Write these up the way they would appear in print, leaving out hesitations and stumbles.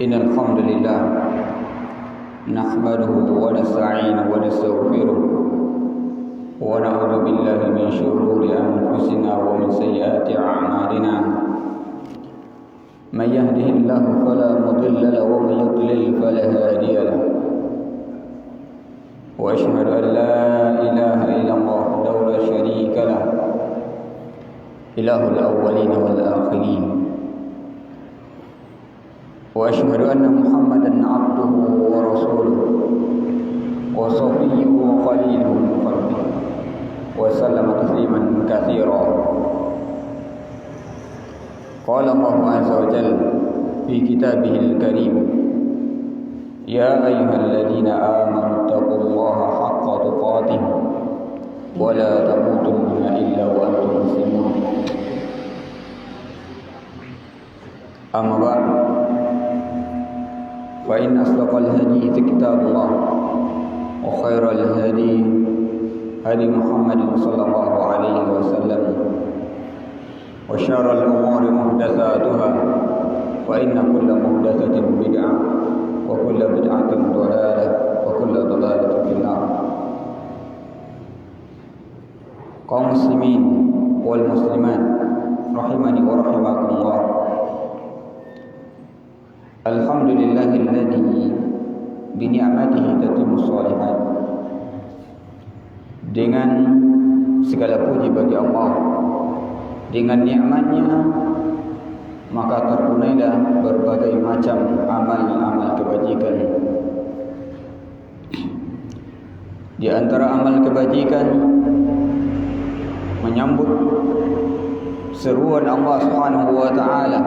إن الحمد لله نحمده ونستعينه ونستغفره ونعوذ بالله من شرور أنفسنا ومن سيئات أعمالنا من يهده الله فلا مضل له ومن يضلل فلا هادي له وأشهد أن لا إله إلا الله وحده لا شريك له إله الأولين والآخرين وأشهد أن محمدا عبده ورسوله وصفيه وخليله من خلقه وسلم تسليما كثيرا قال الله عز وجل في كتابه الكريم يا أيها الذين آمنوا اتقوا الله حق تقاته ولا تموتن إلا وأنتم مسلمون أما بعد فإن أصدق الحديث كتاب الله وخير الهدي هدي محمد صلى الله عليه وسلم وشر الأمور محدثاتها فإن كل محدثة بدعة وكل بدعة ضلالة وكل ضلالة في النار. Kaum muslimin wal muslimat rahimani wa rahimakumullah. Alhamdulillahilladzi bi ni'matihi tatimmu shalihat. Dengan segala puji bagi Allah, dengan nikmatnya maka tertunailah berbagai macam amal-amal kebajikan. Di antara amal kebajikan menyambut seruan Allah Subhanahu wa taala,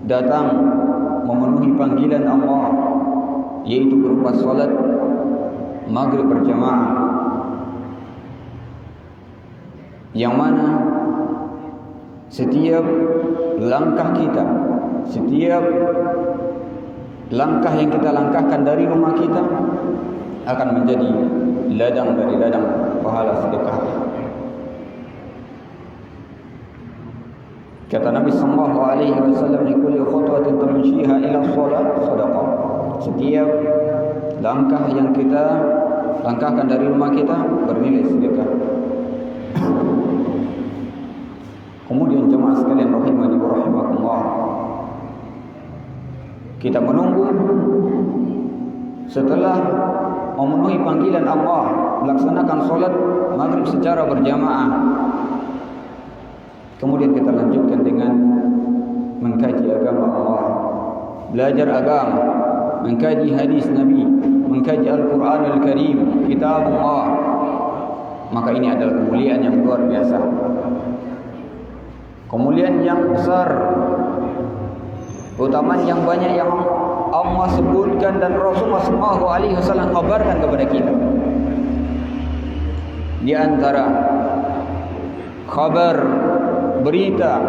datang memenuhi panggilan Allah, yaitu berupa salat maghrib berjamaah, yang mana setiap langkah kita, setiap langkah yang kita langkahkan dari rumah kita akan menjadi ladang dari ladang pahala sedekah. Kata Nabi sallallahu alaihi wasallam, "Likulli khutwatin tamshiha ila shalah sadaqah." Setiap langkah yang kita langkahkan dari rumah kita bernilai sedekah. Kemudian jemaah sekalian rahimani wa rahimakumullah, kita menunggu setelah memenuhi panggilan Allah, melaksanakan salat maghrib secara berjamaah. Kemudian kita lanjutkan dengan mengkaji agama Allah, belajar agama, mengkaji hadis Nabi, mengkaji Al-Quran Al-Karim, kitab Allah. Maka ini adalah kemuliaan yang luar biasa, kemuliaan yang besar, keutamaan yang banyak yang Allah sebutkan dan Rasulullah SAW kabarkan kepada kita. Di antara kabar berita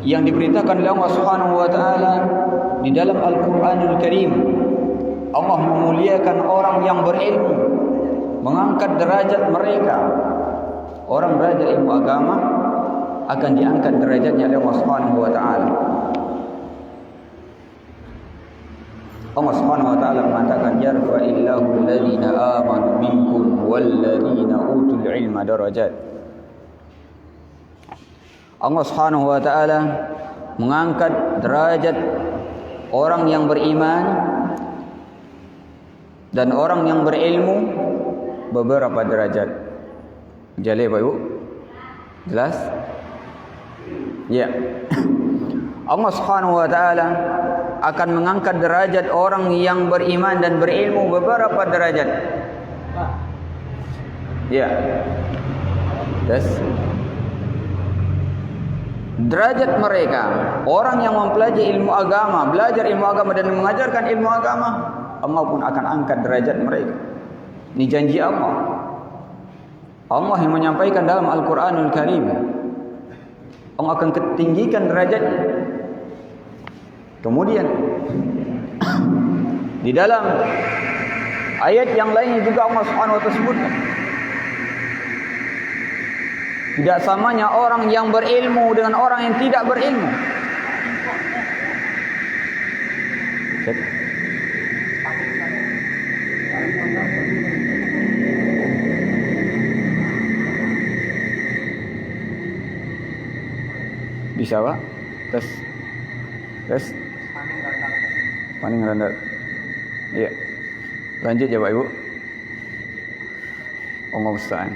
yang diberitakan oleh Allah Subhanahu wa taala di dalam Al-Qur'anul Karim, Allah memuliakan orang yang berilmu, mengangkat derajat mereka. Orang belajar ilmu agama akan diangkat derajatnya oleh Allah Subhanahu wa taala. Allah Subhanahu wa taala mengatakan, "Yarfa'illahu alladhina amanu minkum walladhina utul ilma darajat." Allah Subhanahu wa taala mengangkat derajat orang yang beriman dan orang yang berilmu beberapa derajat. Jelas Pak Ibu? Jelas? Ya. Allah Subhanahu wa taala akan mengangkat derajat orang yang beriman dan berilmu beberapa derajat. Ya. Yes. Derajat mereka, orang yang mempelajari ilmu agama, belajar ilmu agama dan mengajarkan ilmu agama, Allah pun akan angkat derajat mereka. Ini janji Allah. Allah yang menyampaikan dalam Al-Quranul Karim. Allah akan ketinggikan derajatnya. Kemudian di dalam ayat yang lain juga Allah Subhanahu wa taala sebutkan, tidak samanya orang yang berilmu dengan orang yang tidak berilmu. Bisa Pak? Tes. Tes. Paling rendah. Iya. Lanjut ya Pak Ibu. Allah musta'an.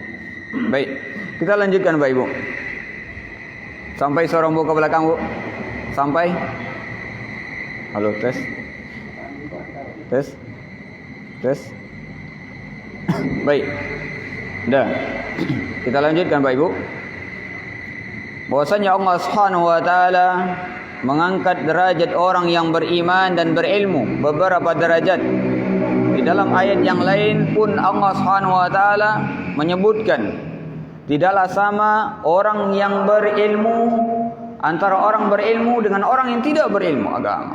Baik, kita lanjutkan Pak Ibu. Sampai suara Bu ke belakang Bu. Sampai. Halo, tes. Tes. Tes. Baik. Dah. Kita lanjutkan Pak Ibu. Bahwasanya Allah Subhanahu wa taala mengangkat derajat orang yang beriman dan berilmu beberapa derajat. Di dalam ayat yang lain pun Allah Subhanahu wa taala menyebutkan tidaklah sama orang yang berilmu antara orang berilmu dengan orang yang tidak berilmu agama.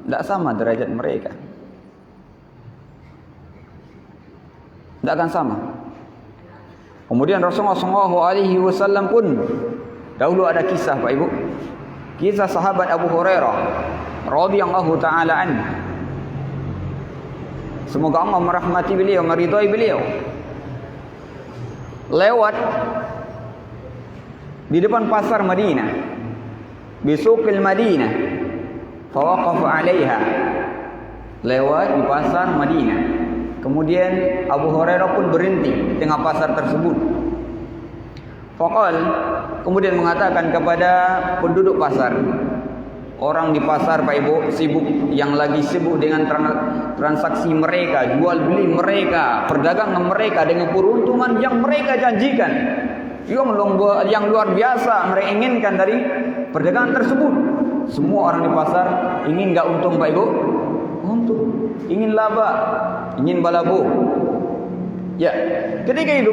Tidak sama derajat mereka. Tidak akan sama. Kemudian Rasulullah SAW pun dahulu ada kisah Pak Ibu. Kisah sahabat Abu Hurairah radhiyallahu taala anhu. Semoga Allah merahmati beliau, meridai beliau. Lewat di depan pasar Madinah, bisuqil Madinah, fawaqafa 'alaiha. Lewat di pasar Madinah. Kemudian Abu Hurairah pun berhenti di tengah pasar tersebut. Faqal, kemudian mengatakan kepada penduduk pasar, orang di pasar Pak Ibu sibuk, yang lagi sibuk dengan transaksi mereka, jual beli mereka, perdagangan mereka dengan peruntungan yang mereka janjikan, yang luar biasa mereka inginkan dari perdagangan tersebut. Semua orang di pasar ingin enggak untung Pak Ibu? Untung, ingin laba, ingin balabo. Ya, ketika itu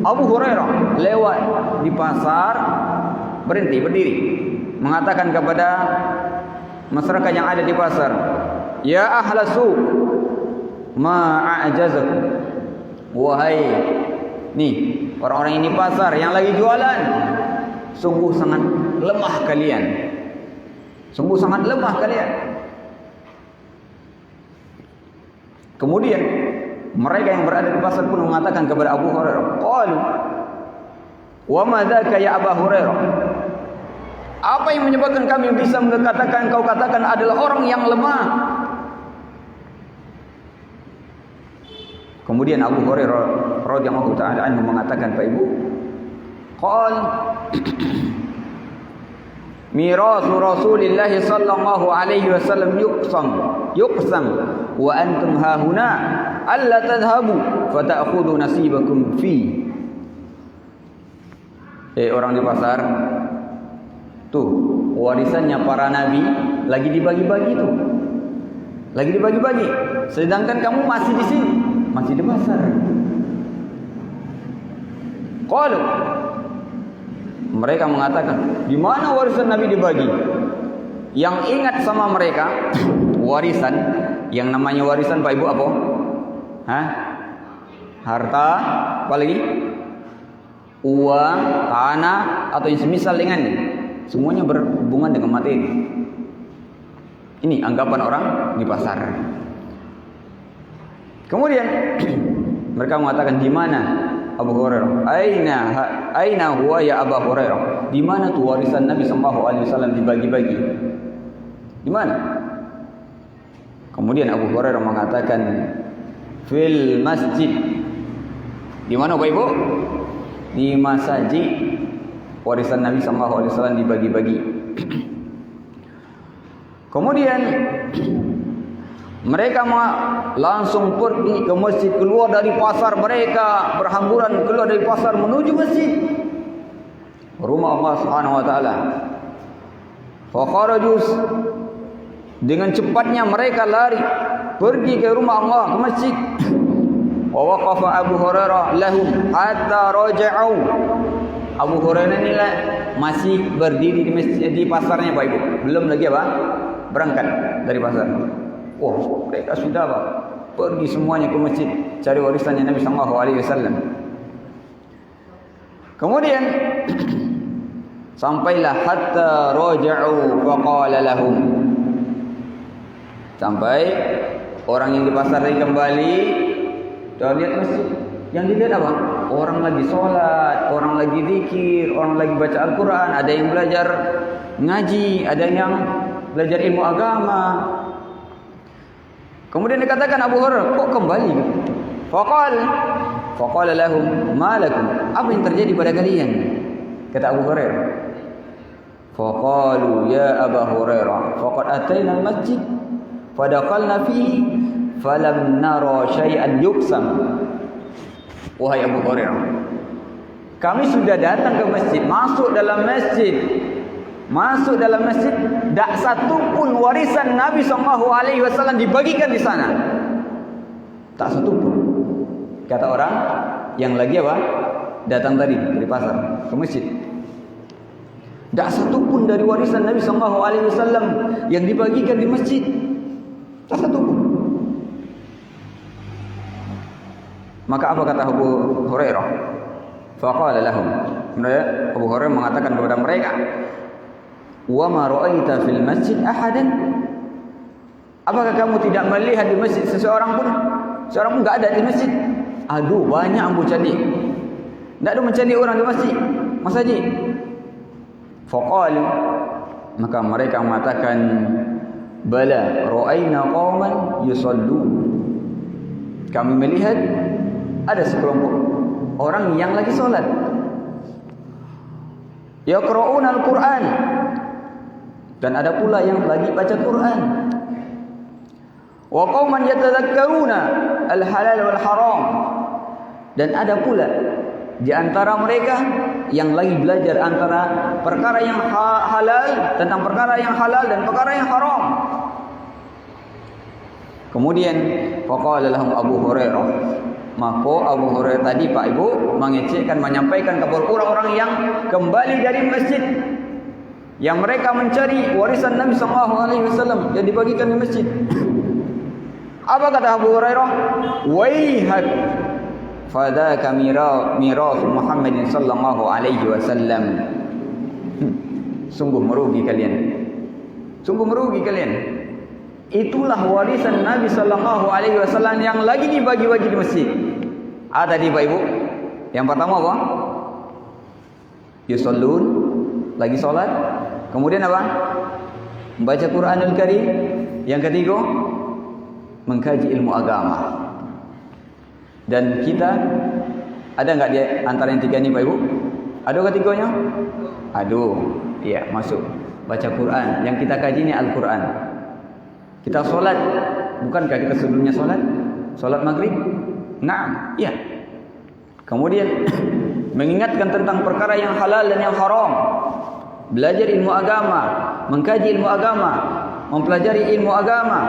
Abu Hurairah lewat di pasar, berhenti, berdiri, mengatakan kepada masyarakat yang ada di pasar, ya ahla suq, ma a'jazakum. Wahai nih orang-orang ini pasar yang lagi jualan, sungguh sangat lemah kalian. Sungguh sangat lemah kalian. Kemudian mereka yang berada di pasar pun mengatakan kepada Abu Hurairah, qalu wa ma dzaka ya Abu Hurairah? Apa yang menyebabkan kami bisa mengatakan, kau katakan adalah orang yang lemah? Kemudian Abu Hurairah radhiyallahu taala anhu mengatakan, Pak Ibu, qal mirasu Rasulillah sallallahu alaihi wasallam yuqsam wa antum hahuna alla tadhhabu fata'khudhu nasibakum fi. Orang di pasar tuh, warisannya para nabi lagi dibagi-bagi tuh. Lagi dibagi-bagi. Sedangkan kamu masih di sini, masih di pasar. Qalu, mereka mengatakan, di mana warisan nabi dibagi? Yang ingat sama mereka warisan, yang namanya warisan Pak Ibu apa? Harta, apa lagi? Uang, tanah, atau yang semisal dengannya. Semuanya berhubungan dengan materi. Ini anggapan orang di pasar. Kemudian mereka mengatakan, di mana Abu Hurairah? Aina huwa ya Abu Hurairah? Di mana tuh warisan Nabi sallallahu alaihi wasallam dibagi-bagi? Di mana? Kemudian Abu Hurairah mengatakan, fil masjid. Di mana Bapak Ibu? Di masjid. Warisan Nabi sallallahu alaihi wasallam dibagi-bagi. Kemudian mereka langsung pergi ke masjid, keluar dari pasar mereka, berhamburan keluar dari pasar menuju masjid, rumah Allah Subhanahu wa taala. Fa kharajus, dengan cepatnya mereka lari pergi ke rumah Allah, ke masjid. Wa waqafa Abu Hurairah lahum hatta raja'u. Abu Hurairah ini masih berdiri di masjid, di pasarnya Pak Ibu. Belum lagi apa? Berangkat dari pasar. Oh, mereka sudah Pak, pergi semuanya ke masjid cari warisannya Nabi sallallahu alaihi wasallam. Kemudian sampailah hatta raja'u faqala lahum. Sampai orang yang di pasar tadi kembali, dah lihat masjid. Yang dilihat apa? orang lagi sholat, orang lagi zikir, orang lagi baca Al-Quran, ada yang belajar ngaji, ada yang belajar ilmu agama. Kemudian dikatakan Abu Hurairah, kok kembali? Faqala lahum, ma lakum? Apa yang terjadi pada kalian? Kata Abu Hurairah. Faqalu ya Abu Hurairah, faqad atayna al-masjid fadakhalna fihi falam nara syai'an yuqsam. Wahai Abu Hurairah, kami sudah datang ke masjid, masuk dalam masjid, tak satu pun warisan Nabi SAW dibagikan di sana. Tak satu pun. Kata orang yang lagi apa? Datang tadi dari pasar ke masjid. Tak satu pun dari warisan Nabi SAW yang dibagikan di masjid. Tak satu pun. Maka apa kata Abu Hurairah? Faqala lahum. Abu Hurairah mengatakan kepada mereka, "Wa ma ra'aita fil masjid ahadan?" Apakah kamu tidak melihat di masjid seseorang pun? Seorang pun enggak ada di masjid. Aduh, banyak ambu cari. Enggak ada mencari orang di masjid. Mas Haji. Faqalu, maka mereka mengatakan, "Bala ra'aina qauman yusallu." Kami melihat ada sekelompok orang yang lagi solat. Yaqra'una al-Quran. Dan ada pula yang lagi baca Quran. Wa qauman yatadhakkaruna al-halal wal haram. Dan ada pula di antara mereka yang lagi belajar antara perkara yang halal, tentang perkara yang halal dan perkara yang haram. Kemudian faqala lahum Abu Hurairah. Maka Abu Hurairah tadi Pak Ibu mengecekkan, menyampaikan kepada orang-orang yang kembali dari masjid, yang mereka mencari warisan Nabi SAW yang dibagikan di masjid. Apa kata Abu Hurairah? Waihak, fadaka mirath Muhammadin sallallahu alaihi wasallam. Sungguh merugi kalian. Sungguh merugi kalian. Itulah warisan Nabi sallallahu alaihi wasallam yang lagi dibagi-bagi di masjid. Tadi Pak Ibu, yang pertama apa? Yusallun, lagi salat. Kemudian apa? Membaca Quranul Karim. Yang ketiga, mengkaji ilmu agama. Dan kita ada enggak di antara yang tiga ini Pak Ibu? Ada ketiganya? Aduh, iya, masuk. Baca Quran. Yang kita kaji ini Al-Quran. Kita solat, bukankah kita sebelumnya solat? Solat maghrib? Naam, iya. Kemudian mengingatkan tentang perkara yang halal dan yang haram. Belajar ilmu agama, mengkaji ilmu agama, mempelajari ilmu agama,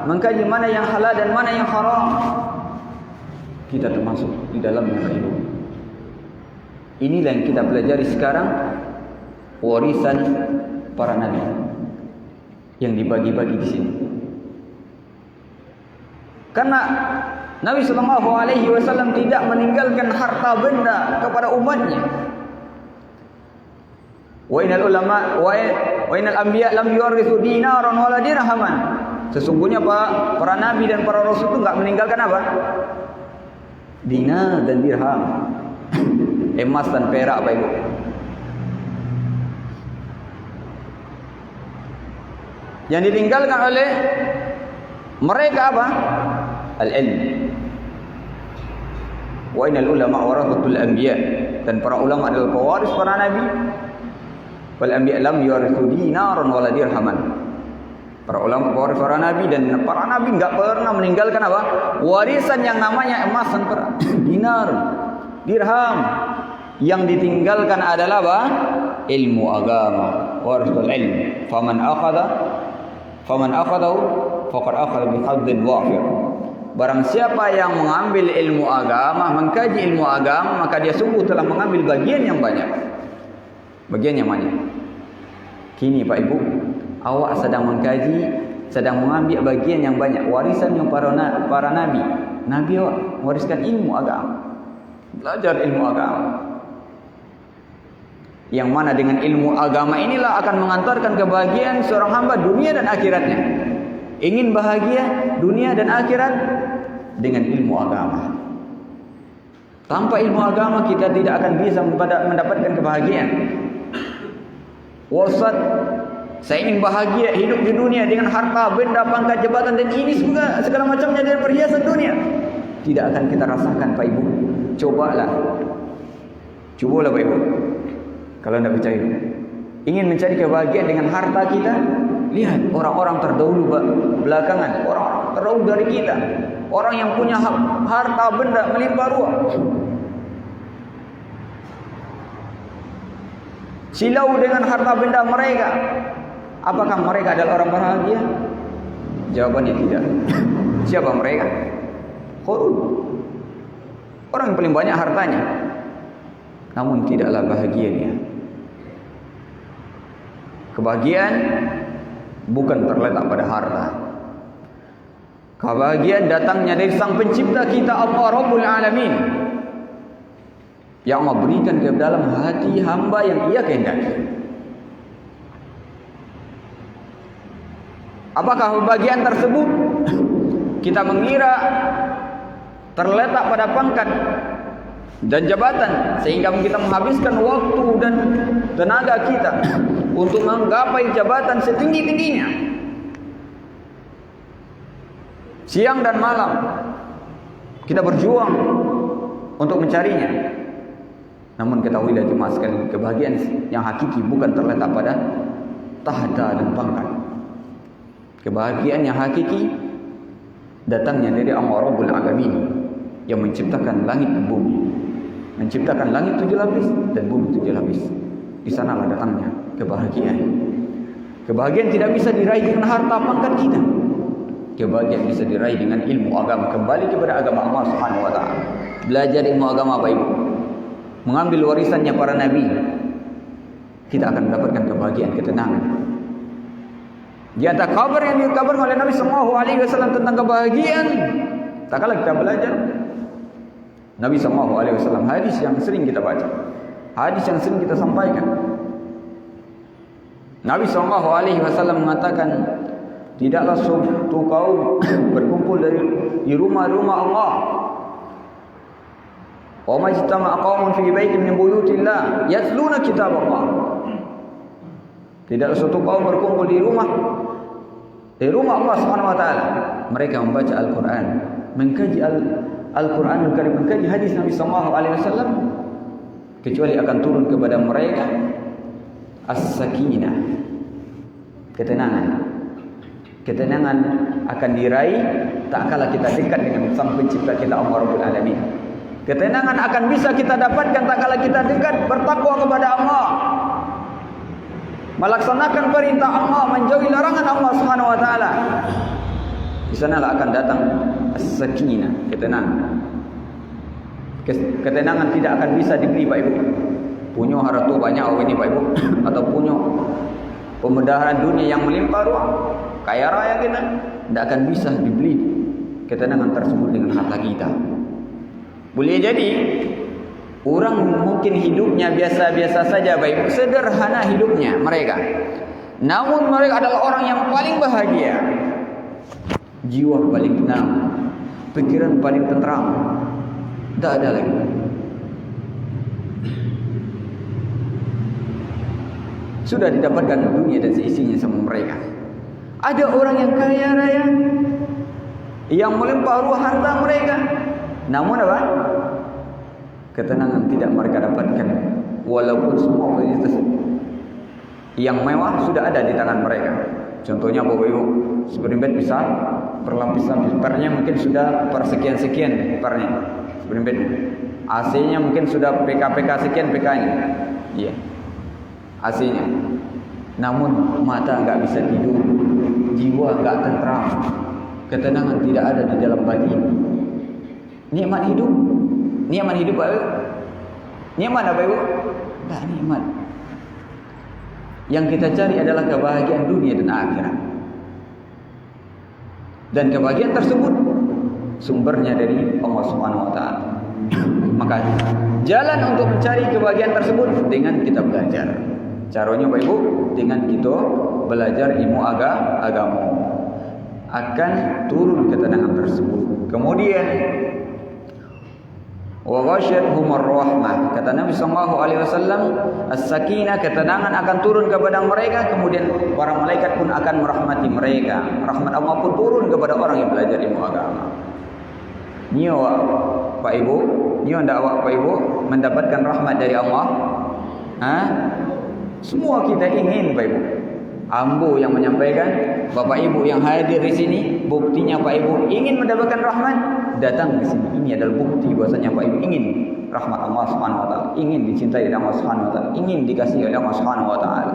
mengkaji mana yang halal dan mana yang haram. Kita termasuk di dalamnya Pak Ibu. Inilah yang kita pelajari sekarang, warisan para nabi yang dibagi-bagi di sini. Karena Nabi SAW tidak meninggalkan harta benda kepada umatnya. Wa innal ulama wa innal anbiya lam yuwarithu dinaran wala dirhaman. Sesungguhnya para nabi dan para rasul itu enggak meninggalkan apa? Dinar dan dirham. Emas dan perak Bapak Ibu. Yang ditinggalkan oleh mereka apa? Al-ilm. Wa innal ulama warathatul anbiya. Dan para ulama adalah pewaris para nabi. Wal anbiya lam yuwarithu dinaran wala dirhaman. Para ulama pewaris para nabi, dan para nabi enggak pernah meninggalkan apa? Warisan yang namanya emas dan perak, dinar, dirham. Yang ditinggalkan adalah apa? Ilmu agama. Warisul ilm. Faman akhadahu faqad akhadha bi hadzin wafir. Barang siapa yang mengambil ilmu agama, mengkaji ilmu agama, maka dia sungguh telah mengambil bagian yang banyak. Bagian yang banyak. Kini Pak Ibu, awak sedang mengkaji, sedang mengambil bagian yang banyak, warisan yang para nabi. Nabi awak wariskan ilmu agama. Belajar ilmu agama. Yang mana dengan ilmu agama inilah akan mengantarkan kebahagiaan seorang hamba dunia dan akhiratnya. Ingin bahagia dunia dan akhirat dengan ilmu agama. Tanpa ilmu agama kita tidak akan bisa mendapatkan kebahagiaan. Wasat, saya ingin bahagia hidup di dunia dengan harta, benda, pangkat, jabatan dan ini juga segala macamnya dari perhiasan dunia. Tidak akan kita rasakan Pak Ibu. Cobalah Pak Ibu. Kalau tidak percaya, ingin mencari kebahagiaan dengan harta kita, lihat orang-orang terdahulu belakangan, orang terdahulu dari kita, orang yang punya harta benda melimpah ruah, silau dengan harta benda mereka. Apakah mereka adalah orang bahagia? Jawabannya tidak. Siapa mereka? Qarun, orang yang paling banyak hartanya, namun tidaklah bahagia dia. Kebahagiaan bukan terletak pada harta. Kebahagiaan datangnya dari Sang Pencipta kita, Allah Rabbul Alamin, yang Allah berikan ke dalam hati hamba yang Ia kehendaki. Apakah kebahagiaan tersebut kita mengira terletak pada pangkat dan jabatan sehingga kita menghabiskan waktu dan tenaga kita untuk menggapai jabatan setinggi-tingginya, siang dan malam kita berjuang untuk mencarinya. Namun ketahuilah jemaah sekalian, kebahagiaan yang hakiki bukan terletak pada tahta dan pangkat. Kebahagiaan yang hakiki datangnya dari Allah Rabbul Alamin yang menciptakan langit dan bumi, menciptakan langit 7 lapis dan bumi 7 lapis. Di sanalah datangnya kebahagiaan. Kebahagiaan tidak bisa diraih dengan harta pangkat kita. Kebahagiaan bisa diraih dengan ilmu agama, kembali kepada agama Allah Subhanahu wa taala. Belajar ilmu agama Bapak Ibu, mengambil warisannya para nabi, kita akan mendapatkan kebahagiaan, ketenangan. Di antara kabar yang dikabarkan oleh Nabi sallallahu alaihi wasallam tentang kebahagiaan, tak kalah kita belajar Nabi sallallahu alaihi wasallam, hadis yang sering kita baca, hadis yang sering kita sampaikan. Nabi sallallahu alaihi wasallam mengatakan, tidaklah suatu kaum berkumpul di rumah-rumah Allah. Wa majtama'a qaumun fi baitin min buyutillah yatluna kitab Allah. Tidaklah suatu kaum berkumpul di rumah Allah Subhanahu wa taala, mereka membaca Al-Qur'an, mengkaji Al-Qur'anul Karim, mengkaji hadis Nabi sallallahu alaihi wasallam, kecuali akan turun kepada mereka as-sakinah, ketenangan. Ketenangan akan diraih tak kala kita dekat dengan Sang Pencipta kita Allah Rabbul Alamin. Ketenangan akan bisa kita dapatkan tak kala kita dekat bertakwa kepada Allah, melaksanakan perintah Allah, menjauhi larangan Allah Subhanahu wa taala. Di sanalah akan datang as-sakinah, ketenangan. Ketenangan tidak akan bisa dibeli Pak Ibu. Punya harta banyak ini Pak Ibu, atau punya pemudahan dunia yang melimpah ruah, kaya raya kita, tidak akan bisa dibeli ketenangan tersebut dengan harta kita. Boleh jadi orang mungkin hidupnya biasa-biasa saja Bapak Ibu, sederhana hidupnya mereka, namun mereka adalah orang yang paling bahagia, jiwa paling tenang, pikiran paling tenteram, tak ada lagi. Sudah didapatkan dunia dan seisinya sama mereka. Ada orang yang kaya raya, yang melimpah ruah harta mereka, namun apa? Ketenangan tidak mereka dapatkan. Walaupun semua fasilitas yang mewah sudah ada di tangan mereka. Contohnya Bapak Ibu, spring bed bisa berlapis-lapis, pernya mungkin sudah persekian-sekian pernya, spring bed. AC-nya mungkin sudah PK sekian PK-nya. Iya. AC-nya. Namun mata enggak bisa tidur, jiwa enggak tentram, ketenangan tidak ada di dalam batin. Nikmat hidup Pak Ibu. Nikmat apa Ibu? Tak nikmat. Yang kita cari adalah kebahagiaan dunia dan akhirat. Dan kebahagiaan tersebut sumbernya dari Allah Subhanahu wa taala. Maka jalan untuk mencari kebahagiaan tersebut dengan kita belajar. Caranya Bapak Ibu, dengan kita belajar ilmu agama, akan turun ketenangan tersebut. Kemudian wa ghasyiyatuhumur rahmah. Kata Nabi sallallahu alaihi wasallam, as-sakinah, ketenangan akan turun kepada mereka, kemudian para malaikat pun akan merahmati mereka. Rahmat Allah pun turun kepada orang yang belajar ilmu agama. Ni awak Pak Ibu, ni ndak awak Pak Ibu mendapatkan rahmat dari Allah? Semua kita ingin Pak Ibu. Ambo yang menyampaikan, Bapak Ibu yang hadir di sini, buktinya Pak Ibu ingin mendapatkan rahmat, datang ke sini. Ini adalah bukti bahwasanya Pak Ibu ingin rahmat Allah Subhanahu wa taala, ingin dicintai oleh Allah Subhanahu wa taala, ingin dikasihi oleh Allah Subhanahu wa taala.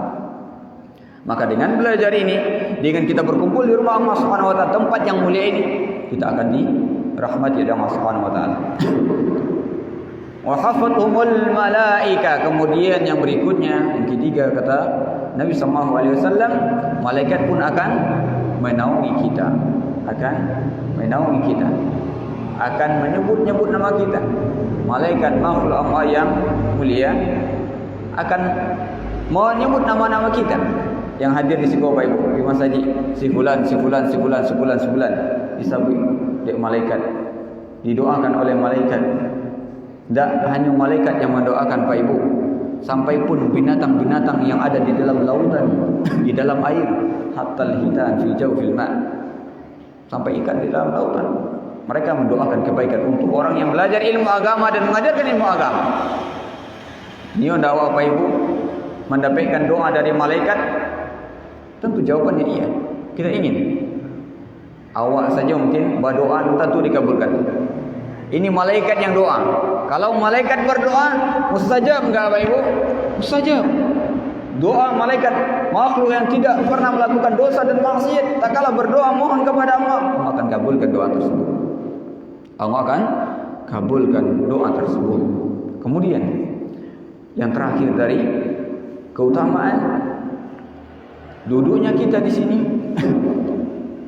Maka dengan belajar ini, dengan kita berkumpul di rumah Allah Subhanahu wa taala, tempat yang mulia ini, kita akan dirahmati oleh Allah Subhanahu wa taala. Wa hafathumul malaika. Kemudian yang berikutnya, yang ketiga, kata Nabi sallallahu alaihi wasallam, malaikat pun akan menaungi kita, akan menaungi kita, akan menyebut-nyebut nama kita. Malaikat makhluk Allah yang mulia akan menyebut nama-nama kita yang hadir di sini Bapak Ibu, di masjid. Si fulan, si fulan, si fulan, si fulan, si fulan disebut oleh malaikat, didoakan oleh malaikat. Tak hanya malaikat yang mendoakan Pak Ibu, sampai pun binatang-binatang yang ada di dalam lautan, di dalam air, hatta al-hitan fi jawfil ma', sampai ikan di dalam lautan, mereka mendoakan kebaikan untuk orang yang belajar ilmu agama dan mengajarkan ilmu agama. Ini dakwah Pak Ibu mendapatkan doa dari malaikat, tentu jawabannya iya. Kita ingin. Awak saja mungkin berdoa tentu dikabulkan. Ini malaikat yang doa. Kalau malaikat berdoa, mustajab enggak Bapak Ibu? Mustajab. Doa malaikat makhluk yang tidak pernah melakukan dosa dan maksiat, tak kala berdoa mohon kepada Allah, Allah akan kabulkan doa tersebut. Allah akan kabulkan doa tersebut. Kemudian yang terakhir dari keutamaan duduknya kita di sini,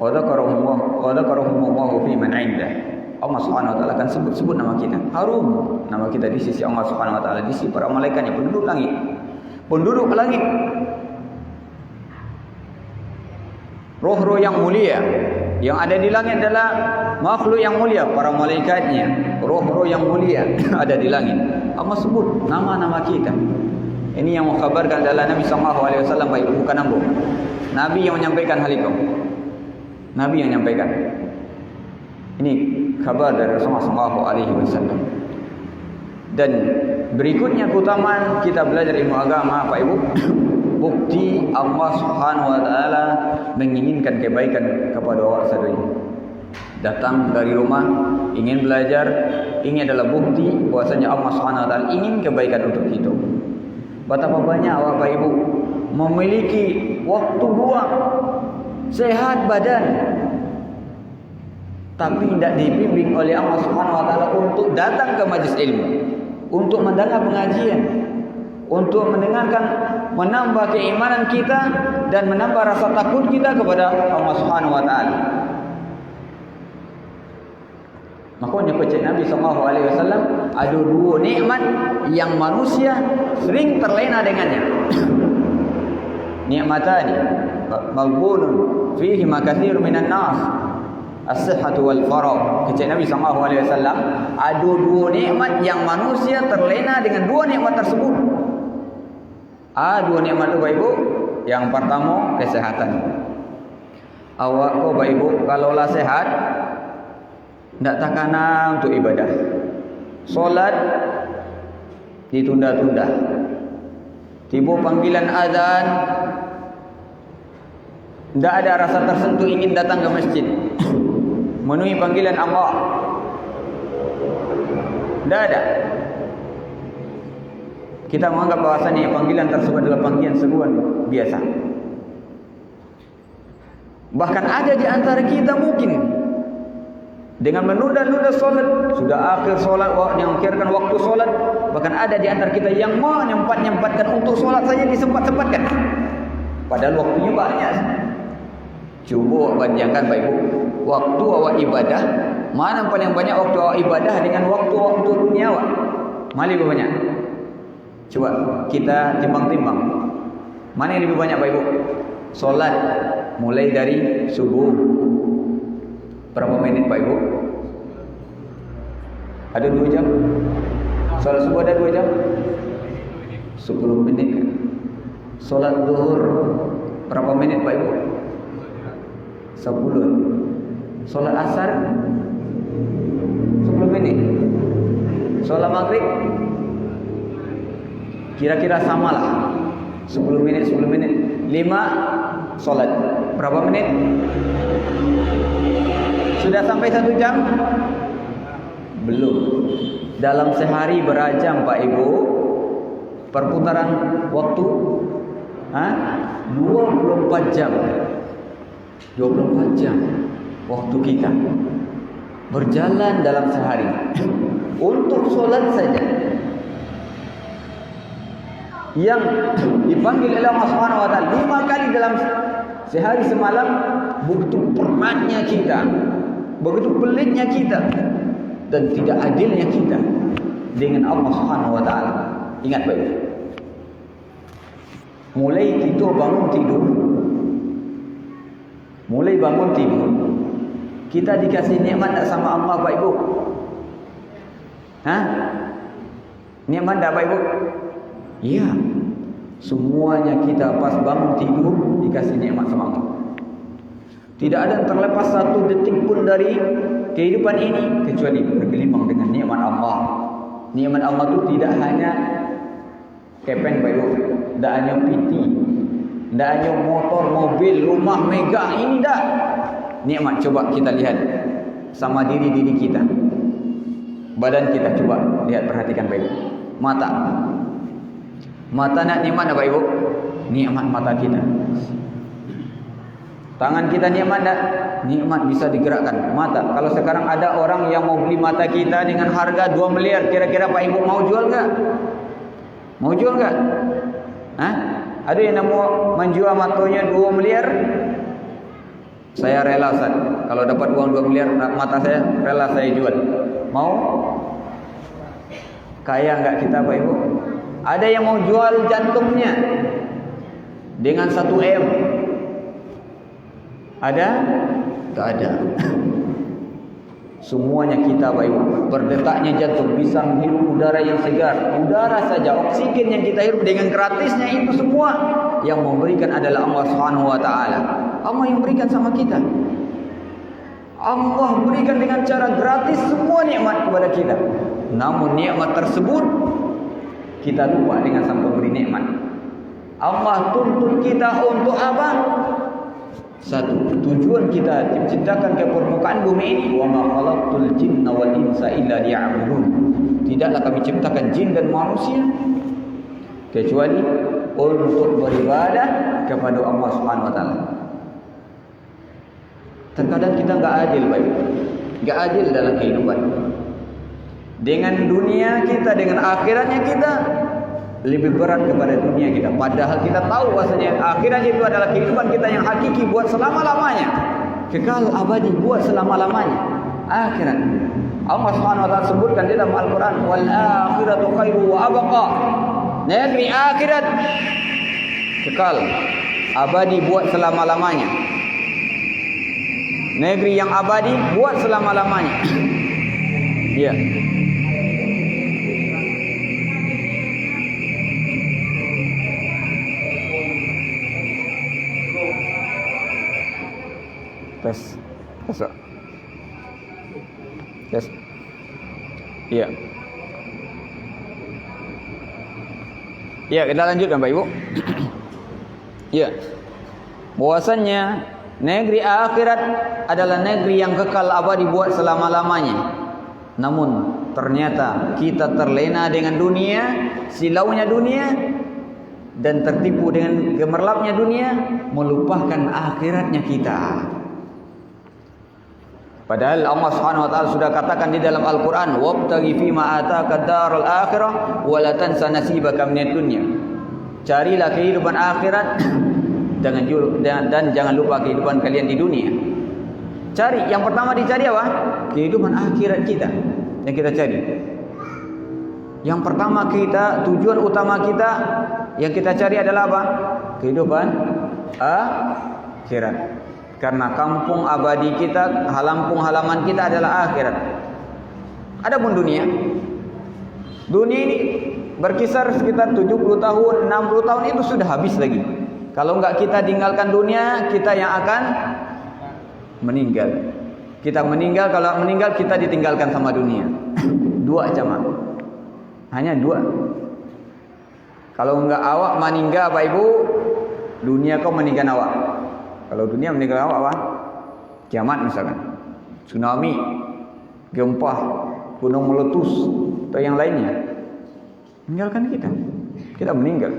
wa dzakarahumullahu fi man 'indah. Allah Subhanahu wa taala akan sebut-sebut nama kita. Harum nama kita di sisi Allah Subhanahu wa taala, di sisi para malaikatnya, penduduk langit. Penduduk langit. Roh-roh yang mulia yang ada di langit adalah makhluk yang mulia, para malaikatnya, roh-roh yang mulia ada di langit. Allah sebut nama-nama kita. Ini yang mengkhabarkan adalah Nabi sallallahu alaihi wasallam, bukan ambo. Nabi yang menyampaikan hal itu. Nabi yang menyampaikan. Ini kabar dari Rasulullah sallallahu alaihi wasallam. Dan berikutnya keutamaan kita belajar ilmu agama Pak Ibu, bukti Allah Subhanahu wa taala menginginkan kebaikan kepada orang sadaya. Datang dari rumah ingin belajar, ini adalah bukti bahwasanya Allah Subhanahu wa taala ingin kebaikan untuk kita. Betapa banyak Bapak Ibu memiliki waktu luang, sehat badan, tapi tidak dibimbing oleh Allah Subhanahu wa taala untuk datang ke majlis ilmu, untuk mendengar pengajian, untuk mendengarkan, menambah keimanan kita dan menambah rasa takut kita kepada Allah Subhanahu wa taala. Makanya kata Nabi sallallahu alaihi wasallam, ada dua nikmat yang manusia sering terlena dengannya. Nikmatani maghbunun fihi ma katsir minan nas, as-sihhatu wal faragh. Kata Nabi sallallahu alaihi wasallam, ada dua nikmat yang manusia terlena dengan dua nikmat tersebut. Dua nikmat itu Bapak Ibu. Yang pertama, kesehatan. Awak kau Bapak Ibu kalaulah sehat, tidak takana untuk ibadah. Solat ditunda-tunda. Tiba panggilan azan, tidak ada rasa tersentuh ingin datang ke masjid, memenuhi panggilan Allah. Tidak ada. Kita menganggap bahasanya panggilan tersebut adalah panggilan seruan biasa. Bahkan ada di antara kita mungkin dengan menunda-nunda solat, sudah akhir solat, yang akhirkan waktu solat. Bahkan ada di antara kita yang menyempat-nyempatkan untuk solat saja disempat-sempatkan, padahal waktunya banyak. Cuba bandingkan Bapak Ibu, waktu awak ibadah, mana paling banyak waktu awak ibadah dengan waktu dunia awak? Mana lebih banyak? Coba kita timbang-timbang, mana yang lebih banyak Bapak Ibu? Solat mulai dari subuh berapa menit Pak Ibu? Ada 2 jam? Solat subuh ada 2 jam? 10 menit. Solat zuhur berapa menit Pak Ibu? 10. Solat asar 10 menit. Solat maghrib kira-kira samalah, 10 menit 10 menit. 5 solat berapa menit? Sudah sampai 1 jam? Belum. Dalam sehari berapa jam Pak Ibu? Perputaran waktu 24 jam. 24 jam waktu kita berjalan dalam sehari untuk solat saja, yang dipanggil oleh Allah Subhanahu wa taala 5 kali dalam sehari semalam. Begitu perannya kita, begitu pelitnya kita, dan tidak adilnya kita dengan Allah Subhanahu wa taala. Ingat baik. Mulai kita bangun tidur, kita dikasih nikmat tak sama Allah Pak Ibu? Nikmat tak Pak Ibu? Ya. Semuanya kita pas bangun tidur dikasih nikmat sama Allah. Tidak ada yang terlepas 1 detik pun dari kehidupan ini kecuali bergelimang dengan nikmat Allah. Nikmat Allah itu tidak hanya kepeng Pak Ibu, tidak hanya PT, tidak hanya motor, mobil, rumah mega, ini dah nikmat. Coba kita lihat sama diri kita, badan kita, coba lihat, perhatikan Pak Ibu. Mata nak nikmat Pak Ibu? Nikmat mata kita. Tangan kita nikmat tak? Nikmat, bisa digerakkan mata. Kalau sekarang ada orang yang mau beli mata kita dengan harga 2 miliar, kira-kira Pak Ibu mau jual enggak? Mau jual enggak? Ada yang mau menjual matanya 2 miliar? Saya rela Ustaz. Kalau dapat uang 2 miliar mata saya, rela saya jual. Mau? Kaya enggak kita Pak Ibu? Ada yang mau jual jantungnya dengan 1 M. Ada? Tak ada. Semuanya kita Pak Ibu, berdetaknya jantung, bisa menghirup udara yang segar. Udara saja, oksigen yang kita hirup dengan gratisnya itu semua yang memberikan adalah Allah Subhanahu wa taala. Allah yang berikan sama kita. Allah berikan dengan cara gratis semua nikmat kepada kita. Namun nikmat tersebut kita lupa dengan sang pemberi nikmat. Allah tuntut kita untuk apa? 1. Tujuan kita diciptakan ke permukaan bumi ini, wa ma khalaqtul jinna wal insa illa liya'budun. Tidaklah kami ciptakan jin dan manusia kecuali untuk beribadah kepada Allah Subhanahu wa taala. Terkadang kita enggak adil, baik. Enggak adil dalam kehidupan. Dengan dunia kita, dengan akhiratnya kita lebih berat kepada dunia kita. Padahal kita tahu bahasanya akhirat itu adalah kehidupan kita yang hakiki buat selama-lamanya. Kekal abadi buat selama-lamanya. Akhirat. Allah Subhanahu wa taala sebutkan di dalam Al-Qur'an, wal akhiratu khairu wa abqa. Negeri akhirat kekal abadi buat selama-lamanya. Negeri yang abadi buat selama-lamanya. Ya. Tes. Iya. Ya, kita lanjutkan Pak Ibu. Ya. Bahwasannya negeri akhirat adalah negeri yang kekal abadi buat selama-lamanya. Namun ternyata kita terlena dengan dunia, silaunya dunia, dan tertipu dengan gemerlapnya dunia, melupakan akhiratnya kita. Padahal Allah Subhanahu wa taala sudah katakan di dalam Al-Qur'an, wabtaghi fima ataka ad-darul akhirah wa la tansa nasibaka minad dunya. Carilah kehidupan akhirat dan jangan lupa kehidupan kalian di dunia. Cari, yang pertama dicari apa? Kehidupan akhirat kita yang kita cari. Yang pertama kita, tujuan utama kita yang kita cari adalah apa? Kehidupan akhirat. Karena kampung abadi kita, kampung halaman kita adalah akhirat. Adapun dunia ini berkisar sekitar 70 tahun, 60 tahun itu sudah habis lagi. Kalau enggak kita tinggalkan dunia, kita yang akan meninggal. Kita meninggal, kalau meninggal kita ditinggalkan sama dunia. Dua jamaah. Hanya dua. Kalau enggak awak meninggal Pak Ibu, dunia kau meninggal awak. Kalau dunia meninggal awak apa? Kiamat misalkan. Tsunami, gempa, gunung meletus atau yang lainnya. Meninggalkan kita. Kita meninggal.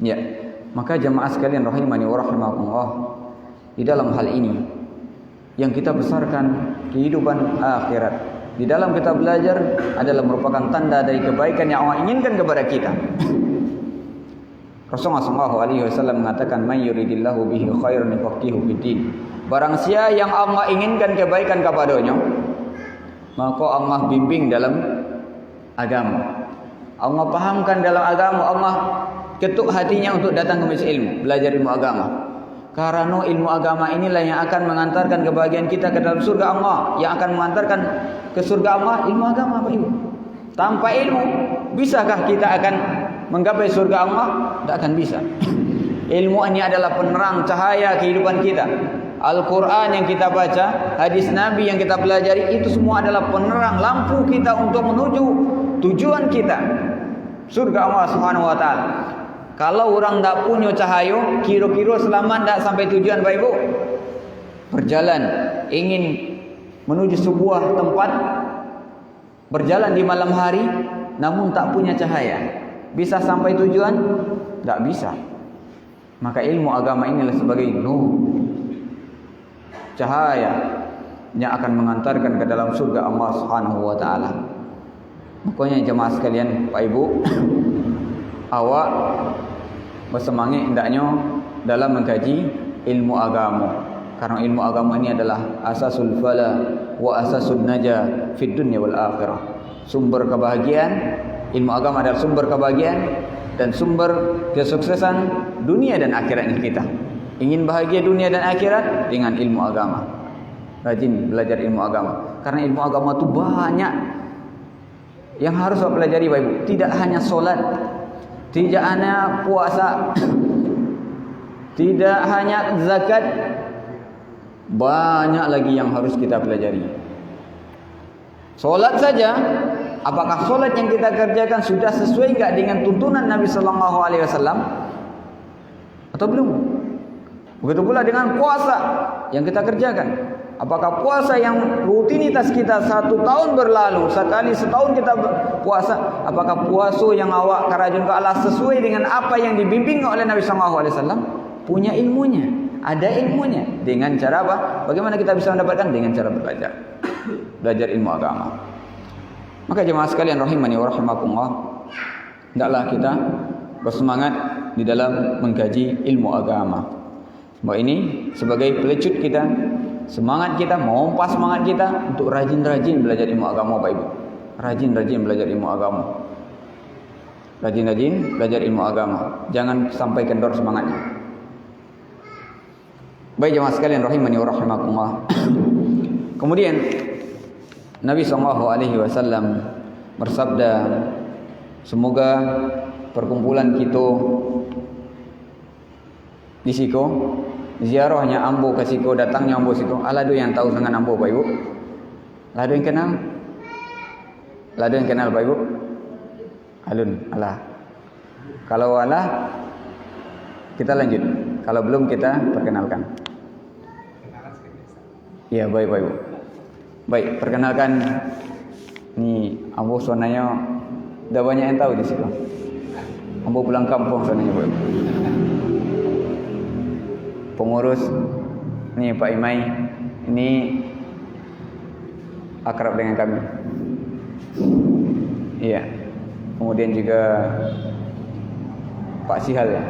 Ya. Maka jamaah sekalian rahimani wa rahimakumullah, di dalam hal ini yang kita besarkan kehidupan akhirat. Di dalam kita belajar adalah merupakan tanda dari kebaikan yang Allah inginkan kepada kita. Rasulullah SAW mengatakan, "Man yuridillahu bihi khairan yufaqihu fiddin." Barang siapa yang Allah inginkan kebaikan kepadanya, maka Allah bimbing dalam agama. Allah pahamkan dalam agama, Allah ketuk hatinya untuk datang ke majelis ilmu, belajar ilmu agama. Karena ilmu agama inilah yang akan mengantarkan kebahagiaan kita ke dalam surga Allah. Yang akan mengantarkan ke surga Allah, ilmu agama Pak Ibu. Tanpa ilmu, bisakah kita akan menggapai surga Allah? Tidak akan bisa. Ilmu ini adalah penerang cahaya kehidupan kita. Al-Quran yang kita baca, hadis Nabi yang kita pelajari, itu semua adalah penerang lampu kita untuk menuju tujuan kita, surga Allah Subhanahu wa taala. Kalau orang tak punya cahaya, kira-kira selamat tak sampai tujuan Pak Ibu? Berjalan, ingin menuju sebuah tempat, berjalan di malam hari, namun tak punya cahaya, bisa sampai tujuan? Tak bisa. Maka ilmu agama inilah sebagai nur, cahaya yang akan mengantarkan ke dalam surga Allah Subhanahu wa taala. Makanya jemaah sekalian, Pak Ibu, awak bersemangat hendaknya dalam mengkaji ilmu agama. Karena ilmu agama ini adalah asasul falah wa asasun najah fid dunya wal akhirah. Sumber kebahagiaan, ilmu agama adalah sumber kebahagiaan dan sumber kesuksesan dunia dan akhirat kita. Ingin bahagia dunia dan akhirat dengan ilmu agama. Rajin belajar ilmu agama. Karena ilmu agama itu banyak yang harus kita pelajari Bapak Ibu. Tidak hanya solat, tidak hanya puasa, tidak hanya zakat, banyak lagi yang harus kita pelajari. Solat saja, apakah solat yang kita kerjakan sudah sesuai enggak dengan tuntunan Nabi sallallahu alaihi wasallam atau belum? Begitu pula dengan puasa yang kita kerjakan. Apakah puasa yang rutinitas kita 1 tahun berlalu, sekali setahun kita puasa, apakah puasa yang awak kerajaan ke Allah sesuai dengan apa yang dibimbing oleh Nabi sallallahu alaihi wasallam? Punya ilmunya, ada ilmunya. Dengan cara apa? Bagaimana kita bisa mendapatkan? Dengan cara belajar. Belajar ilmu agama. Maka jemaah sekalian rahimani wa rahimakumullah, hendaklah kita bersemangat di dalam mengkaji ilmu agama. Bahwa ini sebagai pelecut kita, semangat kita, memompas semangat kita untuk rajin-rajin belajar ilmu agama Bapak Ibu. Rajin-rajin belajar ilmu agama. Rajin-rajin belajar ilmu agama. Jangan sampai kendor semangatnya. Baik jemaah sekalian rahimani wa rahimakumullah. Kemudian Nabi SAW bersabda, semoga perkumpulan kita di Siko, ziarahnya ambo ke Siko, datangnya ambo Siko. Alado yang tahu dengan ambo Bapak Ibu? Alado yang kenal? Alado yang kenal Bapak Ibu? Alun, alah. Kalau alah, kita lanjut. Kalau belum kita perkenalkan. Iya, baik Bapak Ibu. Baik, perkenalkan. Ni ambo sonanya dah banyak yang tahu di Siko. Ambo pulang kampung sonanya Bapak Ibu. Pengurus ni Pak Imai ini akrab dengan kami. Iya. Kemudian juga Pak Sihal ya.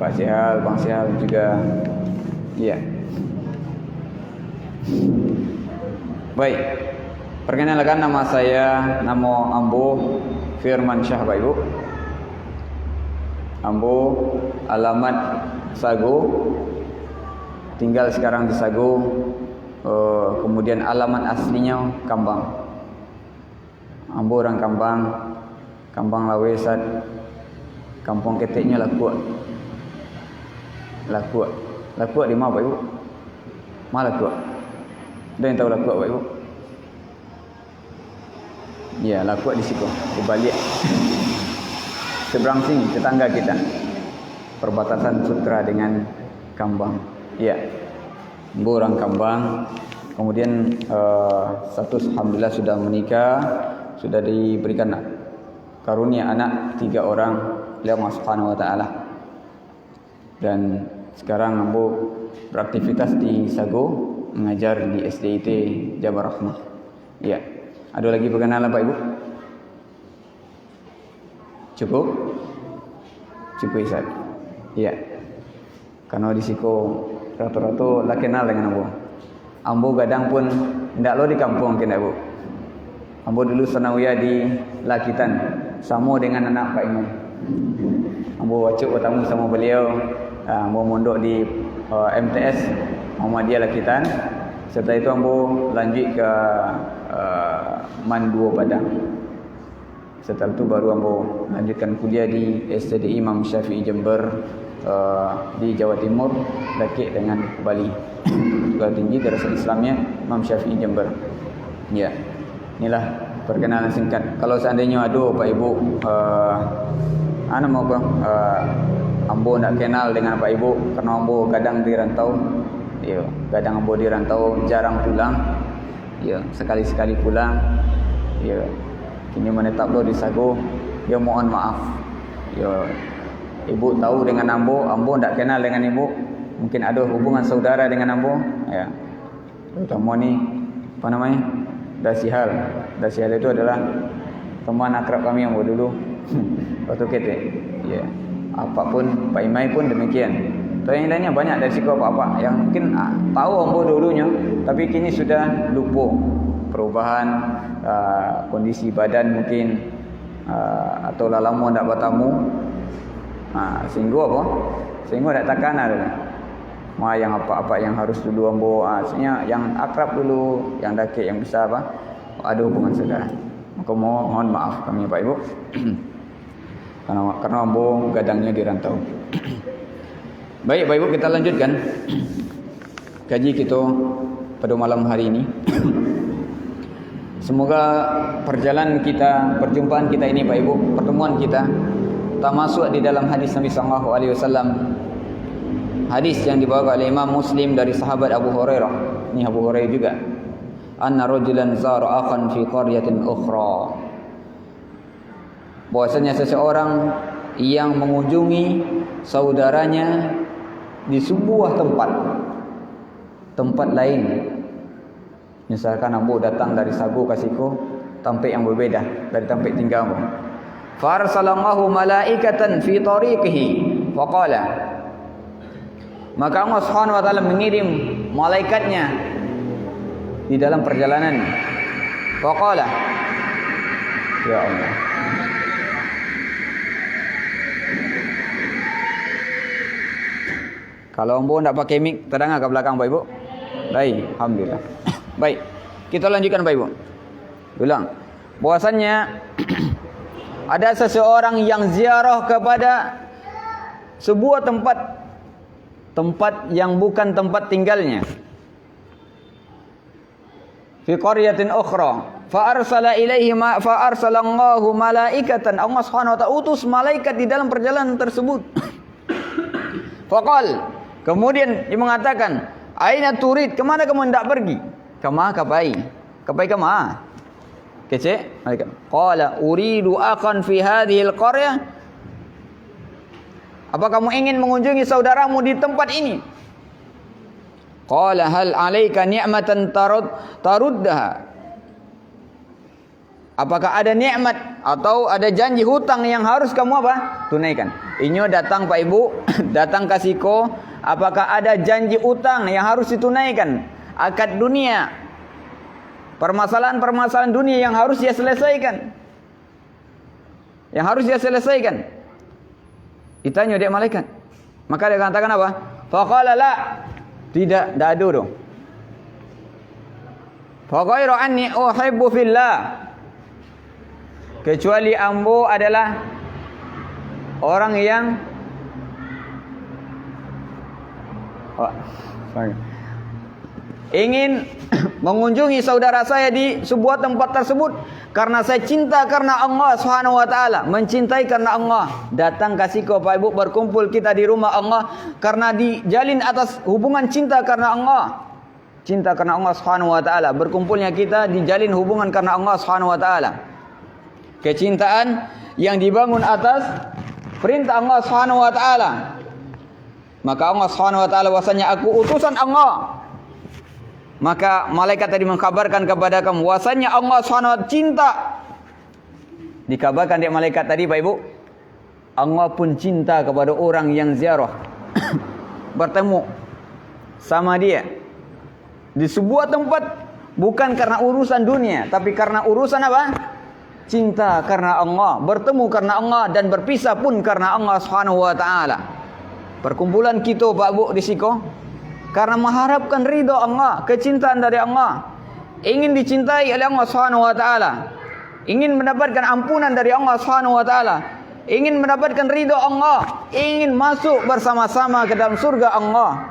Pak Sihal, Bang Sihal juga. Iya. Baik. Perkenalkan, nama saya, nama Ambo Firman Syah Bapak Ibu. Ambo alamat Sago, tinggal sekarang di Sago, kemudian alamat aslinya Kambang. Ambo orang Kambang Lawesat, kampung keteknya Lakuak. Lakuak di mana Pak Ibu? Mana Lakuak? Ada yang tahu Lakuak Pak Ibu? Ya, Lakuak di situ, di balik seberang sini, tetangga kita. Perbatasan Sutra dengan Kambang. Ya, Ambo orang Kambang. Kemudian satu alhamdulillah sudah menikah, sudah diberikan karunia anak 3 orang oleh Allah Subhanahu wa taala. Dan sekarang Ambo beraktivitas di Sago, mengajar di SDIT Jabar Rahmah. Ya. Ada lagi perkenalan Pak Ibu? Cukup? Cukup Ustaz. Ya. Karena di siko rata-rata lah kenal dengan Ambo. Ambo gadang pun ndak lo di kampung kena Bu. Ambo dulu sanawiyah di Lakitan, sama dengan anak Pak Imam. Ambo wajib bertemu sama beliau. Ambo mondok di MTS Muhammadiyah Lakitan. Setelah itu Ambo lanjut ke Man 2 Padang. Setelah itu baru Ambo lanjutkan kuliah di STDI Imam Syafi'i Jember di Jawa Timur, dekat dengan Bali. Sekolah Tinggi Darussalam Islamnya Imam Syafi'i Jember. Ya. Inilah perkenalan singkat. Kalau seandainya ada Pak Ibu Ambo nak kenal dengan Pak Ibu kerana Ambo kadang di rantau. Ya, kadang Ambo di rantau jarang pulang. Ya, sekali-sekali pulang. Ya. Kini menetap lo di Sago. Ya, mohon maaf. Ya, Ibu tahu dengan Ambo tak kenal dengan Ibu. Mungkin ada hubungan saudara dengan Ambo. Ya. Terutama ni apa namanya? Dasihal. Dasihal itu adalah teman akrab kami Ambo dulu. Waktu ketek. Ya. Apapun Pak Imai pun demikian. Tapi yang lainnya banyak dari siko apa-apa yang mungkin tahu Ambo dulunya, tapi kini sudah lupa. Perubahan kondisi badan mungkin atau lama tak bertemu. Sehingga tak takkan ada. Yang apa-apa yang harus dulu Ambo, maksudnya yang akrab dulu, yang dekat, yang besar ada hubungan saudara. Maka mohon maaf kami Pak Ibu. Karena Ambo gadangnya di rantau. Baik Pak Ibu, kita lanjutkan kaji kita pada malam hari ini. Semoga perjalanan kita, perjumpaan kita ini Pak Ibu, pertemuan kita tak masuk di dalam hadis Nabi sallallahu alaihi wasallam. Hadis yang dibawa oleh Imam Muslim dari sahabat Abu Hurairah. Ini Abu Hurairah juga. Anna rajulan zara akhan fi qaryatin ukhra. Bahwasanya seseorang yang mengunjungi saudaranya di sebuah tempat lain. Misalkan Ambo datang dari Sago ke Siko, tempat yang berbeda dari tempat tinggal Ambo. Farsalallahu malaikatan fi tariqihi faqala. Maka Allah Subhanahu wa taala mengirim malaikatnya di dalam perjalanan. Faqala, ya Allah, kalau Ambo nak pakai mic, terdengar ke belakang Pak Ibu? Baik, alhamdulillah. Baik, kita lanjutkan Pak Ibu. Ulang. Bahwasannya ada seseorang yang ziarah kepada sebuah tempat yang bukan tempat tinggalnya. Fi qaryatin ukhra fa arsalallahu malaikatan. Allah Subhanahu wa taala utus malaikat di dalam perjalanan tersebut. Faqal, kemudian dia mengatakan, aina turid, kemana kamu hendak pergi? Kapai kemana? Kecek malaikat. Qala uridu akhan fi hadhihi alqaryah. Apa kamu ingin mengunjungi saudaramu di tempat ini? Qala hal 'alaika ni'matan taruddaha. Apakah ada nikmat atau ada janji hutang yang harus kamu tunaikan? Inyo datang Pak Ibu, datang ke Siko, apakah ada janji hutang yang harus ditunaikan? Akad dunia, permasalahan-permasalahan dunia yang harus dia selesaikan. Ditanya dia malaikat. Maka dia katakan apa? Faqala la. Tidak ada dong. Fa ghairu anni uhibbu fillah. Kecuali ambo adalah orang yang ingin mengunjungi saudara saya di sebuah tempat tersebut karena saya cinta karena Allah Subhanahu wa taala, mencintai karena Allah. Datang kasih ke Bapak Ibu, berkumpul kita di rumah Allah karena dijalin atas hubungan cinta karena Allah. Cinta karena Allah Subhanahu wa taala, berkumpulnya kita dijalin hubungan karena Allah Subhanahu wa taala. Kecintaan yang dibangun atas perintah Allah Subhanahu wa taala. Maka Allah Subhanahu wa taala bahwasanya aku utusan Allah. Maka malaikat tadi mengkabarkan kepada kamu bahwasanya Allah Subhanahu wa taala cinta. Dikabarkan dia malaikat tadi Pak Ibu, Allah pun cinta kepada orang yang ziarah bertemu sama dia di sebuah tempat, bukan karena urusan dunia, tapi karena urusan apa? Cinta karena Allah, bertemu karena Allah, dan berpisah pun karena Allah Subhanahu wa taala. Perkumpulan kita Pak Bu di siko karena mengharapkan ridha Allah, kecintaan dari Allah, ingin dicintai oleh Allah Subhanahu wa taala, ingin mendapatkan ampunan dari Allah Subhanahu wa taala, ingin mendapatkan ridha Allah, ingin masuk bersama-sama ke dalam surga Allah.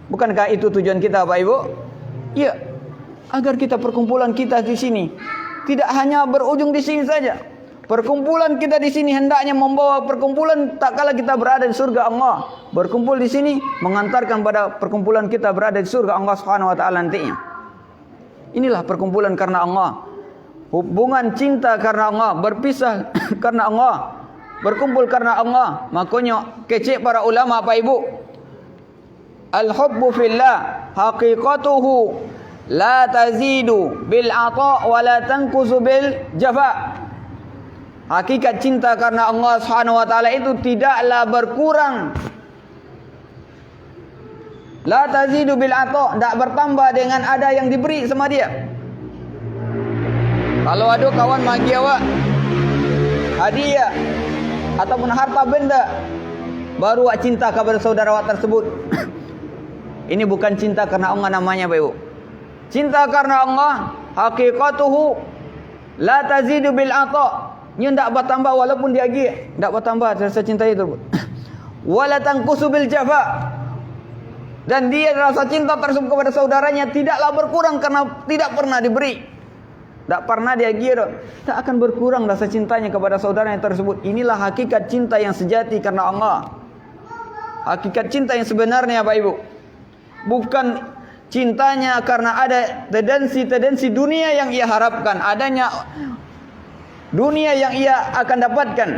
Bukankah itu tujuan kita Pak Ibu? Ya, agar kita perkumpulan kita di sini tidak hanya berujung di sini saja. Perkumpulan kita di sini hendaknya membawa perkumpulan tak kala kita berada di surga Allah. Berkumpul di sini mengantarkan pada perkumpulan kita berada di surga Allah Subhanahu wa taala nantinya. Inilah perkumpulan karena Allah. Hubungan cinta karena Allah, berpisah karena Allah, berkumpul karena Allah. Makanya kecek para ulama Pak Ibu. Al-hubbu fillah haqiqatuhu la tazidu bil ata' wa la tanqusu bil jafa. Hakikat cinta karena Allah Subhanahu wa taala itu tidaklah berkurang. La tazidu bil ata', tidak bertambah dengan ada yang diberi sama dia. Kalau ada kawan bagi awak hadiah ataupun harta benda, baru awak cinta kepada saudara awak tersebut. Ini bukan cinta karena Allah namanya Pak Ibu. Cinta karena Allah haqiqatuhu la tazidu bil ata'. Nya tidak bertambah walaupun dia agi, tidak bertambah rasa cinta itu. Wala tanqusu bil jafa. Dan dia rasa cinta tersebut kepada saudaranya tidaklah berkurang karena tidak pernah diberi. Tak pernah dia agi, tak akan berkurang rasa cintanya kepada saudaranya tersebut. Inilah hakikat cinta yang sejati karena Allah. Hakikat cinta yang sebenarnya Pak Ibu. Bukan cintanya karena ada tendensi-tendensi dunia yang ia harapkan, adanya dunia yang ia akan dapatkan.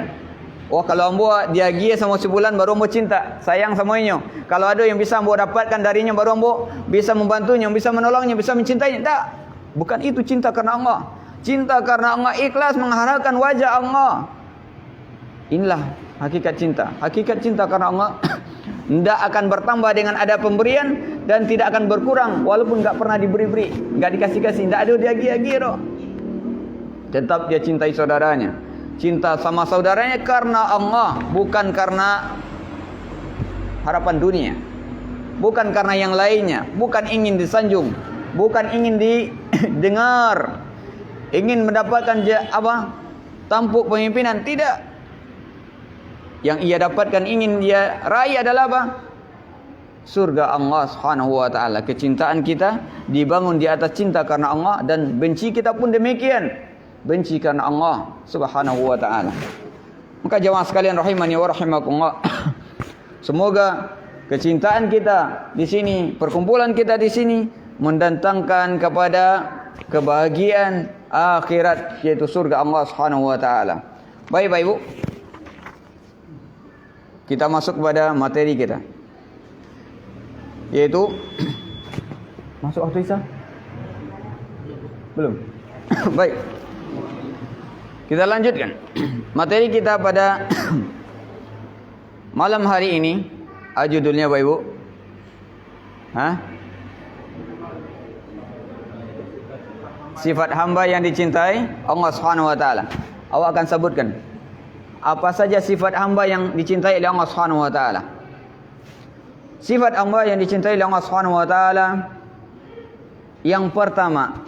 Wah, kalau ambo dia gia sama sebulan baru ambo cinta, sayang semuanya. Kalau ada yang bisa ambo dapatkan darinya baru ambo bisa membantunya, bisa menolongnya, bisa mencintainya. Tak. Bukan itu cinta karena Allah. Cinta karena Allah ikhlas mengharapkan wajah Allah. Inilah hakikat cinta. Hakikat cinta karena Allah tidak akan bertambah dengan ada pemberian dan tidak akan berkurang walaupun enggak pernah diberi-beri, enggak dikasih-kasih, enggak ada dia agi-agi doh. Tetap dia cintai saudaranya. Cinta sama saudaranya karena Allah, bukan karena harapan dunia. Bukan karena yang lainnya, bukan ingin disanjung, bukan ingin didengar, ingin mendapatkan tampuk pemimpinan, tidak. Yang ia dapatkan, ingin dia raih adalah apa? Surga Allah Subhanahu wa taala. Kecintaan kita dibangun di atas cinta karena Allah, dan benci kita pun demikian. Benci karena Allah Subhanahu wa taala. Maka jemaah sekalian rahimani wa rahimakumullah. Semoga kecintaan kita di sini, perkumpulan kita di sini mendatangkan kepada kebahagiaan akhirat, yaitu surga Allah Subhanahu wa taala. Baik Bapak Ibu, kita masuk kepada materi kita, yaitu masuk waktu Isya? Belum? Baik, kita lanjutkan materi kita pada malam hari ini. Judulnya Bapak Ibu, sifat hamba yang dicintai Allah Subhanahu wa taala. Awak akan sebutkan apa saja sifat hamba yang dicintai oleh Allah Subhanahu wa taala. Sifat hamba yang dicintai oleh Allah Subhanahu wa taala, yang pertama,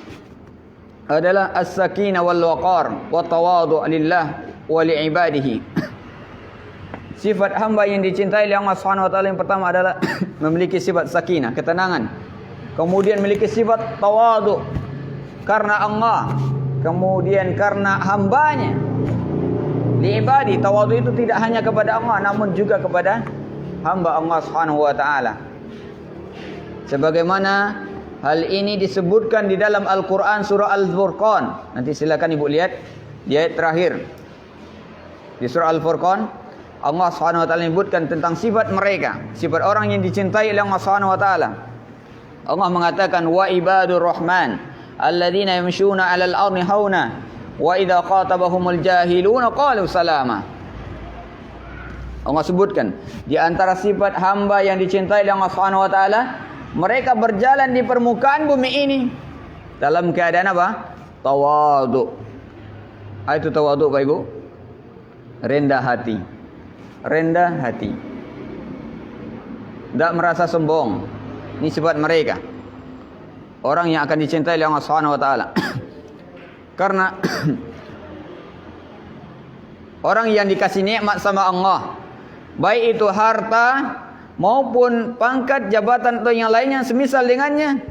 adalah as-sakinah wal waqar wa tawadhu' lillah wa li ibadihi. Sifat hamba yang dicintai oleh Allah Subhanahu wa taala yang pertama adalah memiliki sifat sakinah, ketenangan. Kemudian memiliki sifat tawadhu karena Allah, kemudian karena hambanya. Li ibadi, tawadhu itu tidak hanya kepada Allah namun juga kepada hamba Allah Subhanahu wa taala. Sebagaimana hal ini disebutkan di dalam Al-Quran surah Al-Furqan. Nanti silakan ibu lihat di ayat terakhir. Di surah Al-Furqan, Allah Subhanahu wa taala menyebutkan tentang sifat mereka, sifat orang yang dicintai oleh Allah Subhanahu wa taala. Allah mengatakan wa ibadur rahman alladzina yamshuna 'alal ardi hauna wa idza khatabahumul jahiluna qalu salama. Allah sebutkan di antara sifat hamba yang dicintai oleh Allah Subhanahu wa taala, mereka berjalan di permukaan bumi ini dalam keadaan apa? Tawadhu. Itu tawadhu Bapak Ibu. Rendah hati. Rendah hati. Tak merasa sombong. Ini sifat mereka. Orang yang akan dicintai oleh Allah Subhanahu wa taala. Karena orang yang dikasih nikmat sama Allah, baik itu harta maupun pangkat, jabatan atau yang lainnya semisal dengannya,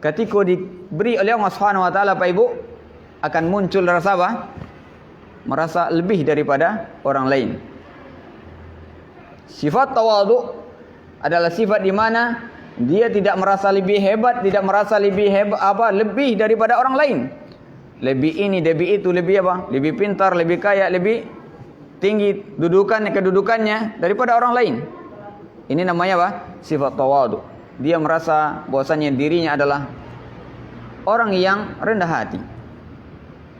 ketika diberi oleh Allah Subhanahu wa taala Pak Ibu, akan muncul rasa apa? Merasa lebih daripada orang lain. Sifat tawadhu adalah sifat di mana dia tidak merasa lebih hebat, tidak merasa lebih lebih daripada orang lain. Lebih ini, lebih itu, lebih apa? Lebih pintar, lebih kaya, lebih tinggi kedudukannya daripada orang lain. Ini namanya apa? Sifat tawadhu. Dia merasa bahwasanya dirinya adalah orang yang rendah hati.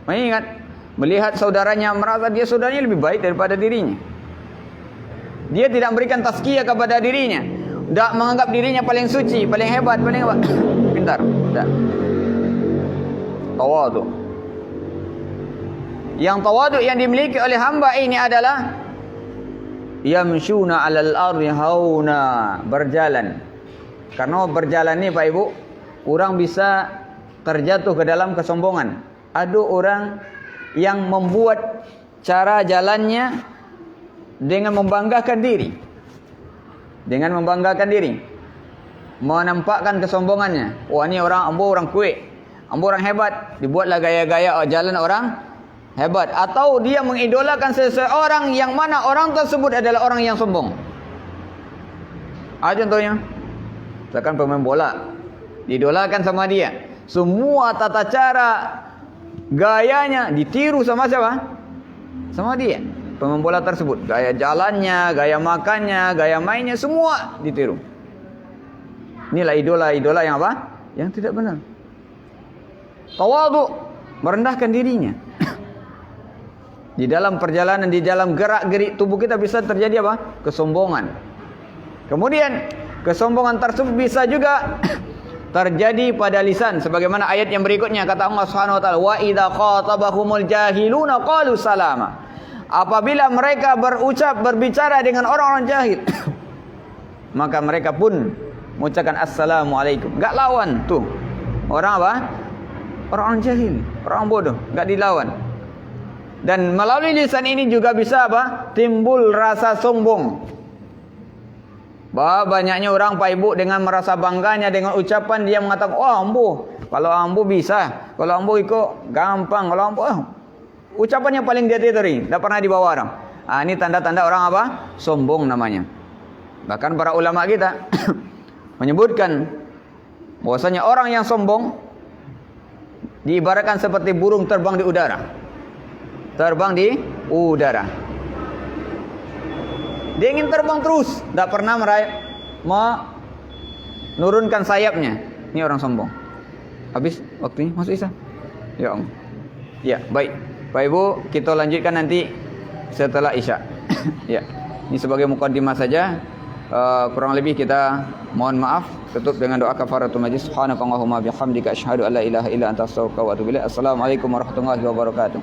Mengingat melihat saudaranya, merasa dia saudaranya lebih baik daripada dirinya. Dia tidak memberikan tazkiyah kepada dirinya, tidak menganggap dirinya paling suci, paling hebat, paling apa? Pintar. Tak. Tawadhu. Yang tawadhu yang dimiliki oleh hamba ini adalah yamshuna 'alal ardi hauna, berjalan. Karena berjalan ni Pak Ibu, orang bisa terjatuh ke dalam kesombongan. Ada orang yang membuat cara jalannya dengan membanggakan diri. Dengan membanggakan diri. Menampakkan kesombongannya. Wah, ni orang ambo orang kuat. Ambo orang hebat. Dibuatlah gaya-gaya jalan orang hebat. Atau dia mengidolakan seseorang yang mana orang tersebut adalah orang yang sombong. Contohnya, misalkan pemain bola, diidolakan sama dia. Semua tata cara, gayanya ditiru sama siapa? Sama dia. Pemain bola tersebut. Gaya jalannya, gaya makannya, gaya mainnya, semua ditiru. Inilah idola-idola yang apa? Yang tidak benar. Tawadhu, merendahkan dirinya. Di dalam perjalanan, di dalam gerak-gerik tubuh kita bisa terjadi apa? Kesombongan. Kemudian kesombongan tersebut bisa juga terjadi pada lisan, sebagaimana ayat yang berikutnya kata Allah Subhanahu wa taala, wa idza khatabahumul jahiluna qalu salama. Apabila mereka berbicara dengan orang-orang jahil, maka mereka pun mengucapkan assalamualaikum. Enggak lawan tuh. Orang apa? Orang jahil, orang bodoh, enggak dilawan. Dan melalui lisan ini juga bisa apa? Timbul rasa sombong. Banyaknya orang Pak Ibu dengan merasa bangganya dengan ucapan dia mengatakan, "Oh, ambo, kalau ambo bisa, kalau ambo ikut gampang, kalau ambo ucapannya paling dia teri, tidak pernah dibawa orang." Ini tanda-tanda orang apa? Sombong namanya. Bahkan para ulama kita menyebutkan bahwasanya orang yang sombong diibaratkan seperti burung terbang di udara. Terbang di udara. Dia ingin terbang terus, tidak pernah menurunkan sayapnya. Ini orang sombong. Habis waktunya, masuk Isa. Ya Allah. Ya, baik. Pak Ibu, kita lanjutkan nanti setelah Isya. Ya. Ini sebagai mukadimah saja. Kurang lebih kita mohon maaf. Tutup dengan doa kafaratul majlis. Subhanakallahumma bihamdika asyhadu an la ilaha illa anta astaghfiruka wa atubu ilaik. Assalamualaikum warahmatullahi wabarakatuh.